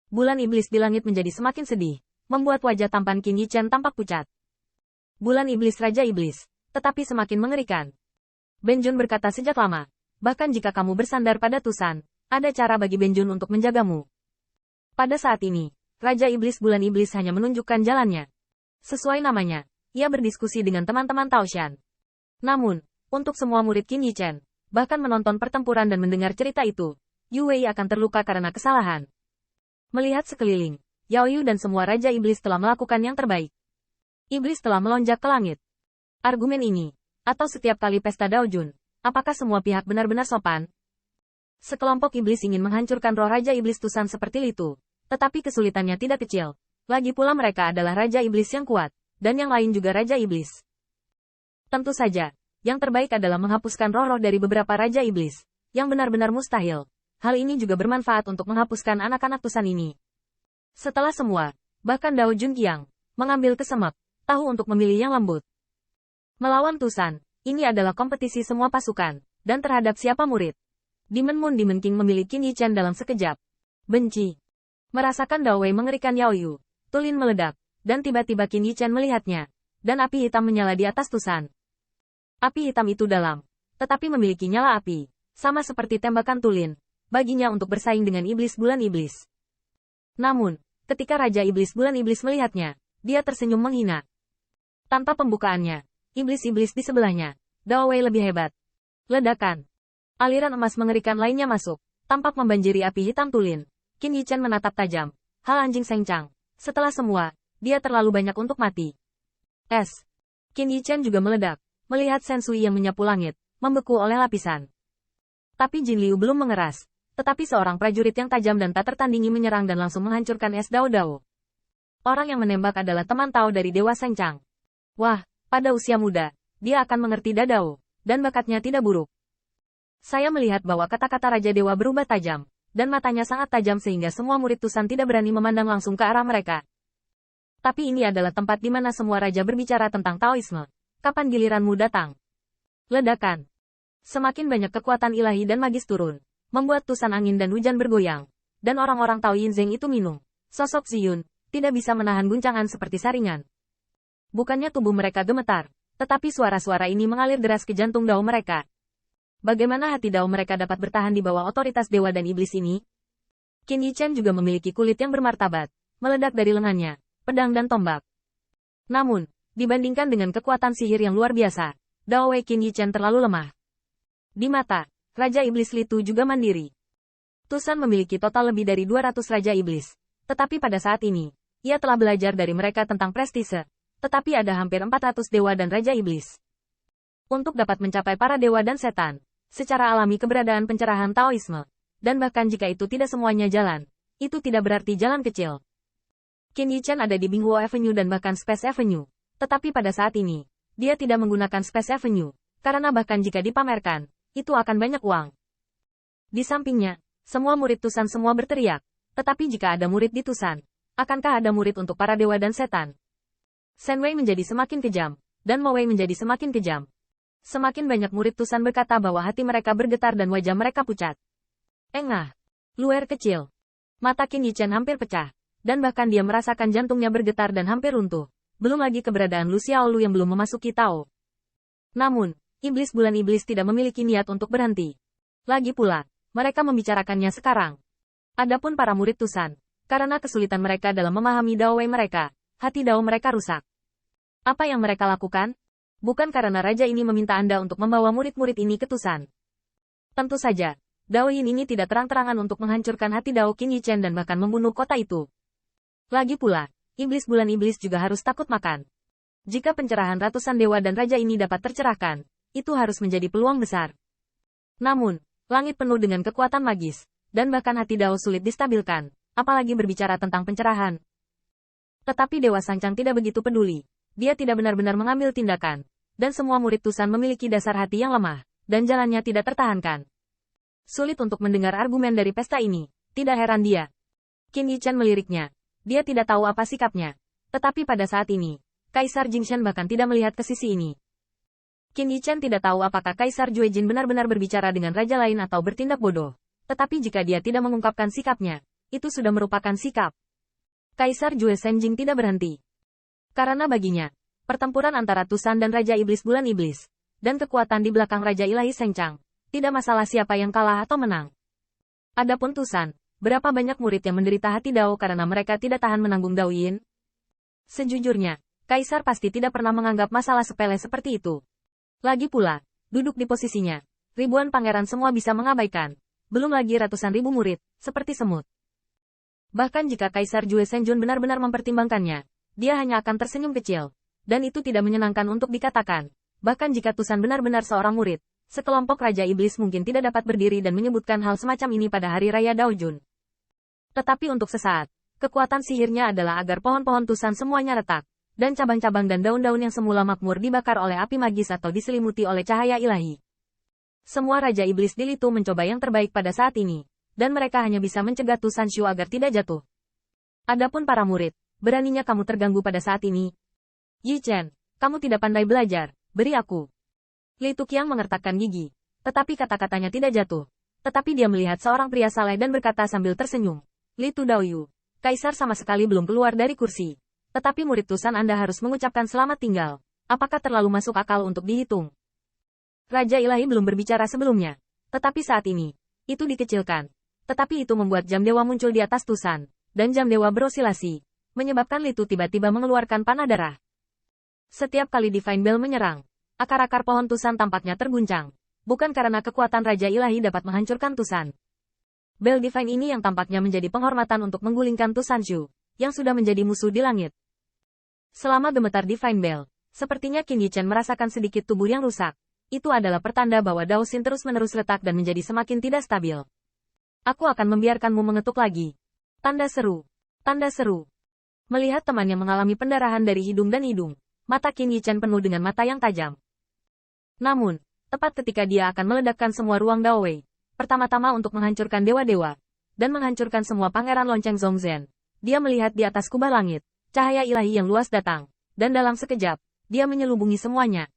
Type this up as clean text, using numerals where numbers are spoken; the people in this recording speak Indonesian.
Bulan iblis di langit menjadi semakin sedih, membuat wajah tampan Qin Yichen tampak pucat. Bulan iblis Raja Iblis, tetapi semakin mengerikan. Benjun berkata sejak lama, bahkan jika kamu bersandar pada Tusan, ada cara bagi Benjun untuk menjagamu. Pada saat ini, Raja Iblis Bulan Iblis hanya menunjukkan jalannya. Sesuai namanya, ia berdiskusi dengan teman-teman Taoshan. Namun, untuk semua murid Qin Yichen, bahkan menonton pertempuran dan mendengar cerita itu, Yu Wei akan terluka karena kesalahan. Melihat sekeliling, Yao Yu dan semua Raja Iblis telah melakukan yang terbaik. Iblis telah melonjak ke langit. Argumen ini, atau setiap kali pesta Daojun, apakah semua pihak benar-benar sopan? Sekelompok iblis ingin menghancurkan roh Raja Iblis Tusan seperti itu, tetapi kesulitannya tidak kecil. Lagi pula mereka adalah Raja Iblis yang kuat, dan yang lain juga Raja Iblis. Tentu saja, yang terbaik adalah menghapuskan roh-roh dari beberapa Raja Iblis, yang benar-benar mustahil. Hal ini juga bermanfaat untuk menghapuskan anak-anak Tusan ini. Setelah semua, bahkan Dao Junqiang mengambil kesemek, tahu untuk memilih yang lembut. Melawan Tusan, ini adalah kompetisi semua pasukan, dan terhadap siapa murid. Demon Moon Demon King memilih Qin Yichen dalam sekejap. Benci. Merasakan Dao Wei mengerikan Yao Yu, Tulin meledak, dan tiba-tiba Qin Yichen melihatnya, dan api hitam menyala di atas Tusan. Api hitam itu dalam, tetapi memiliki nyala api, sama seperti tembakan Tulin. Baginya untuk bersaing dengan iblis bulan iblis. Namun, ketika Raja Iblis Bulan Iblis melihatnya, dia tersenyum menghina. Tanpa pembukaannya, iblis-iblis di sebelahnya, Dao Wei lebih hebat. Ledakan. Aliran emas mengerikan lainnya masuk, tampak membanjiri api hitam Tulin. Qin Yichen menatap tajam. Hal anjing Sengcang. Setelah semua, dia terlalu banyak untuk mati. Qin Yichen juga meledak, melihat Sensui yang menyapu langit, membeku oleh lapisan. Tapi Jin Liu belum mengeras. Tetapi seorang prajurit yang tajam dan tak tertandingi menyerang dan langsung menghancurkan es Dao Dao. Orang yang menembak adalah teman Tao dari Dewa Sengcang. Wah, pada usia muda, dia akan mengerti Dadao, dan bakatnya tidak buruk. Saya melihat bahwa kata-kata Raja Dewa berubah tajam, dan matanya sangat tajam sehingga semua murid Tusan tidak berani memandang langsung ke arah mereka. Tapi ini adalah tempat di mana semua raja berbicara tentang Taoisme. Kapan giliranmu datang? Ledakan. Semakin banyak kekuatan ilahi dan magis turun, membuat tusan angin dan hujan bergoyang. Dan orang-orang Tao Yinzeng itu minum. Sosok Ziyun tidak bisa menahan guncangan seperti saringan. Bukannya tubuh mereka gemetar, tetapi suara-suara ini mengalir deras ke jantung Dao mereka. Bagaimana hati Dao mereka dapat bertahan di bawah otoritas dewa dan iblis ini? Qin Yichen juga memiliki kulit yang bermartabat, meledak dari lengannya, pedang dan tombak. Namun, dibandingkan dengan kekuatan sihir yang luar biasa, Dao Wei Qin Yichen terlalu lemah. Di mata Raja Iblis Litu juga mandiri. Tusan memiliki total lebih dari 200 Raja Iblis. Tetapi pada saat ini, ia telah belajar dari mereka tentang prestise. Tetapi ada hampir 400 dewa dan Raja Iblis. Untuk dapat mencapai para dewa dan setan, secara alami keberadaan pencerahan Taoisme. Dan bahkan jika itu tidak semuanya jalan, itu tidak berarti jalan kecil. Qin Yichen ada di Binghuo Avenue dan bahkan Space Avenue. Tetapi pada saat ini, dia tidak menggunakan Space Avenue. Karena bahkan jika dipamerkan, itu akan banyak uang. Di sampingnya, semua murid Tusan semua berteriak. Tetapi jika ada murid di Tusan, akankah ada murid untuk para dewa dan setan? Shen Wei menjadi semakin kejam, dan Mo Wei menjadi semakin kejam. Semakin banyak murid Tusan berkata bahwa hati mereka bergetar dan wajah mereka pucat. Engah. Luer kecil. Mata Qin Yichen hampir pecah, dan bahkan dia merasakan jantungnya bergetar dan hampir runtuh. Belum lagi keberadaan Lu Xiaolu yang belum memasuki Tao. Namun, Iblis Bulan Iblis tidak memiliki niat untuk berhenti. Lagi pula, mereka membicarakannya sekarang. Adapun para murid Tusan, karena kesulitan mereka dalam memahami Dao Wei mereka, hati Dao mereka rusak. Apa yang mereka lakukan? Bukan karena raja ini meminta Anda untuk membawa murid-murid ini ke Tusan. Tentu saja, Dao Yin ini tidak terang-terangan untuk menghancurkan hati Dao Qin Yichen dan bahkan membunuh kota itu. Lagi pula, Iblis Bulan Iblis juga harus takut makan. Jika pencerahan ratusan dewa dan raja ini dapat tercerahkan, itu harus menjadi peluang besar. Namun, langit penuh dengan kekuatan magis, dan bahkan hati Dao sulit distabilkan, apalagi berbicara tentang pencerahan. Tetapi Dewa Sancang tidak begitu peduli. Dia tidak benar-benar mengambil tindakan, dan semua murid Tusan memiliki dasar hati yang lemah, dan jalannya tidak tertahankan. Sulit untuk mendengar argumen dari pesta ini, tidak heran dia. Qin Yichen meliriknya. Dia tidak tahu apa sikapnya. Tetapi pada saat ini, Kaisar Jingshan bahkan tidak melihat ke sisi ini. Qin Yichen tidak tahu apakah Kaisar Juejin benar-benar berbicara dengan raja lain atau bertindak bodoh. Tetapi jika dia tidak mengungkapkan sikapnya, itu sudah merupakan sikap. Kaisar Jue Senjing tidak berhenti. Karena baginya, pertempuran antara Tusan dan Raja Iblis Bulan Iblis, dan kekuatan di belakang Raja Ilahi Sengchang, tidak masalah siapa yang kalah atau menang. Adapun Tusan, berapa banyak murid yang menderita hati Dao karena mereka tidak tahan menanggung Dao Yin? Sejujurnya, Kaisar pasti tidak pernah menganggap masalah sepele seperti itu. Lagi pula, duduk di posisinya, ribuan pangeran semua bisa mengabaikan, belum lagi ratusan ribu murid, seperti semut. Bahkan jika Kaisar Jue Senjun benar-benar mempertimbangkannya, dia hanya akan tersenyum kecil, dan itu tidak menyenangkan untuk dikatakan. Bahkan jika Tusan benar-benar seorang murid, sekelompok Raja Iblis mungkin tidak dapat berdiri dan menyebutkan hal semacam ini pada Hari Raya Daojun. Tetapi untuk sesaat, kekuatan sihirnya adalah agar pohon-pohon Tusan semuanya retak, dan cabang-cabang dan daun-daun yang semula makmur dibakar oleh api magis atau diselimuti oleh cahaya ilahi. Semua Raja Iblis di Litu mencoba yang terbaik pada saat ini, dan mereka hanya bisa mencegah Tusan Shu agar tidak jatuh. Adapun para murid, beraninya kamu terganggu pada saat ini? Yi Chen, kamu tidak pandai belajar, beri aku. Li Tuqiang mengertakkan gigi, tetapi kata-katanya tidak jatuh. Tetapi dia melihat seorang pria saleh dan berkata sambil tersenyum, Li Tu Daoyu, Kaisar sama sekali belum keluar dari kursi. Tetapi murid Tusan Anda harus mengucapkan selamat tinggal. Apakah terlalu masuk akal untuk dihitung? Raja Ilahi belum berbicara sebelumnya. Tetapi saat ini, itu dikecilkan. Tetapi itu membuat jam dewa muncul di atas Tusan, dan jam dewa berosilasi, menyebabkan Litu tiba-tiba mengeluarkan panah darah. Setiap kali Divine Bell menyerang, akar-akar pohon Tusan tampaknya terguncang. Bukan karena kekuatan Raja Ilahi dapat menghancurkan Tusan. Bell Divine ini yang tampaknya menjadi penghormatan untuk menggulingkan Tusan Shu, yang sudah menjadi musuh di langit. Selama gemetar Divine Bell, sepertinya Qin Yi Chen merasakan sedikit tubuh yang rusak. Itu adalah pertanda bahwa Dao Xin terus-menerus retak dan menjadi semakin tidak stabil. Aku akan membiarkanmu mengetuk lagi. Tanda seru. Tanda seru. Melihat temannya mengalami pendarahan dari hidung dan hidung, mata Qin Yi Chen penuh dengan mata yang tajam. Namun, tepat ketika dia akan meledakkan semua ruang Dao Wei, pertama-tama untuk menghancurkan dewa-dewa, dan menghancurkan semua pangeran lonceng Zhongzhen, dia melihat di atas kubah langit, cahaya ilahi yang luas datang, dan dalam sekejap, dia menyelubungi semuanya.